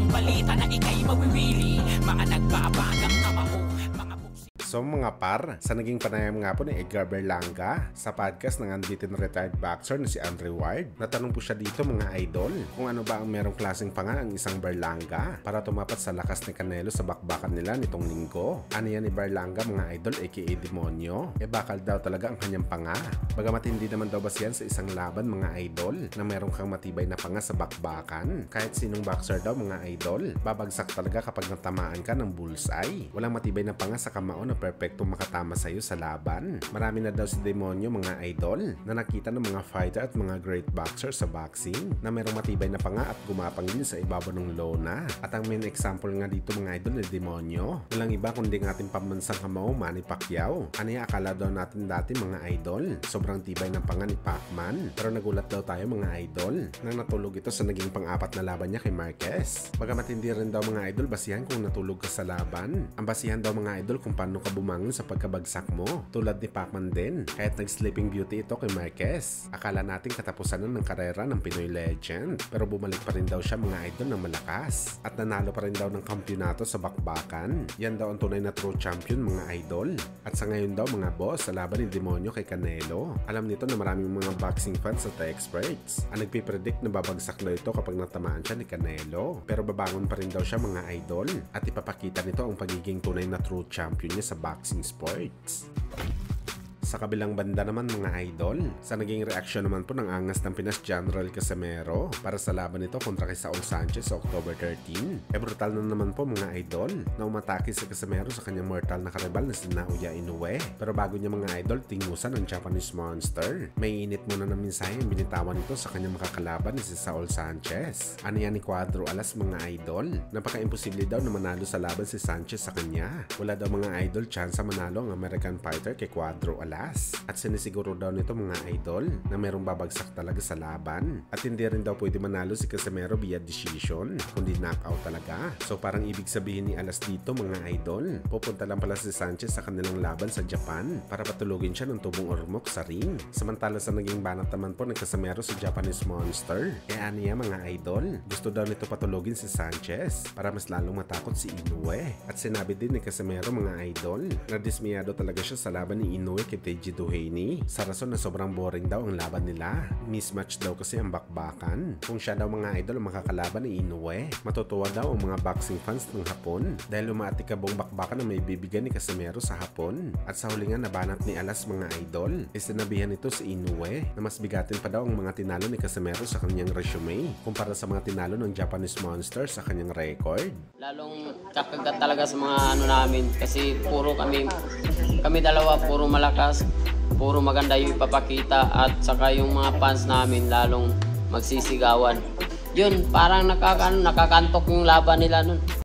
balita na ikay mawiwili. Mga nagbabagang kamao, mga So mga par, sa naging panayam nga po ni Edgar Berlanga sa podcast ng unbeaten retired boxer na si Andre Ward, natanong po siya dito mga idol kung ano ba ang merong klaseng panga ang isang Berlanga para tumapat sa lakas ni Canelo sa bakbakan nila nitong linggo. Ano yan ni Berlanga mga idol aka Demonyo? Bakal daw talaga ang kanyang panga. Bagamat hindi naman daw basihan sa isang laban mga idol na merong kang matibay na panga sa bakbakan. Kahit sinong boxer daw mga idol, babagsak talaga kapag natamaan ka ng bullseye. Walang matibay na panga sa kamao na perfecto makatama sa iyo sa laban. Marami na daw si Demonyo mga idol na nakita ng mga fighter at mga great boxer sa boxing na merong matibay na panga at gumapang din sa ibabaw ng lona. At ang main example nga dito mga idol ni Demonyo, walang iba kundi ng ating pambansang kamao Manny Pacquiao. Ano yung akala daw natin dati mga idol? Sobrang tibay ng panga ni Pacman. Pero nagulat daw tayo mga idol nang natulog ito sa naging pang-apat na laban niya kay Marquez. Bagamat hindi rin daw mga idol basihan kung natulog ka sa laban. Ang basihan daw mga idol kung paano ka bumangon sa pagkabagsak mo. Tulad ni Pacman din, kahit nag-sleeping beauty ito kay Marquez. Akala natin katapusan na ng karera ng Pinoy legend. Pero bumalik pa rin daw siya mga idol ng malakas. At nanalo pa rin daw ng kampyonato sa bakbakan. Yan daw ang tunay na true champion mga idol. At sa ngayon daw mga boss, sa laban ni Demonyo kay Canelo, alam nito na maraming mga boxing fans at experts ang nagpipredict na babagsak daw ito kapag natamaan siya ni Canelo. Pero babangon pa rin daw siya mga idol at ipapakita nito ang pagiging tunay na true champion niya sa boxing sports. Sa kabilang banda naman mga idol, sa naging reaksyon naman po ng angas ng Pinas General Casimero para sa laban nito kontra kay Saul Sanchez sa October 13. Brutal na naman po mga idol na umatake si Casimero sa kanyang mortal na karibal na si Naoya Inoue. Pero bago niya mga idol tingusan ang Japanese Monster, may init muna na mensahe ang binitawan nito sa kanyang makakalaban ni si Saul Sanchez. Ano yan ni Cuadro Alas mga idol? Napaka-imposible daw na manalo sa laban si Sanchez sa kanya. Wala daw mga idol chance manalo ang American fighter kay Cuadro Alas. At sinisiguro daw nito mga idol na merong babagsak talaga sa laban. At hindi rin daw pwede manalo si Casimero via decision, kundi knockout talaga. So parang ibig sabihin ni Alas dito mga idol, pupunta lang pala si Sanchez sa kanilang laban sa Japan para patulugin siya ng tubong ormok sa ring. Samantala sa naging banat naman po ng Casimero sa Japanese Monster, ano yan mga idol? Gusto daw nito patulugin si Sanchez para mas lalong matakot si Inoue. At sinabi din ni Casimero mga idol na dismiyado talaga siya sa laban ni Inoue kay Teji Duhaney sa rason na sobrang boring daw ang laban nila. Mismatch daw kasi ang bakbakan. Kung siya daw mga idol ang makakalaban ni Inoue, matutuwa daw ang mga boxing fans ng Hapon dahil umaatikabong bakbakan na may bibigyan ni Casimero sa Hapon. At sa huli nga nabanat ni Alas mga idol, sinabihan nito si Inoue na mas bigatin pa daw ang mga tinalo ni Casimero sa kanyang resume kumpara sa mga tinalo ng Japanese Monster sa kanyang record. Lalong kakagat talaga sa mga namin kasi puro kami dalawa puro malakas, puro maganda yung ipapakita at saka yung mga fans namin lalong magsisigawan. Yun, parang nakakantok yung laban nila nun.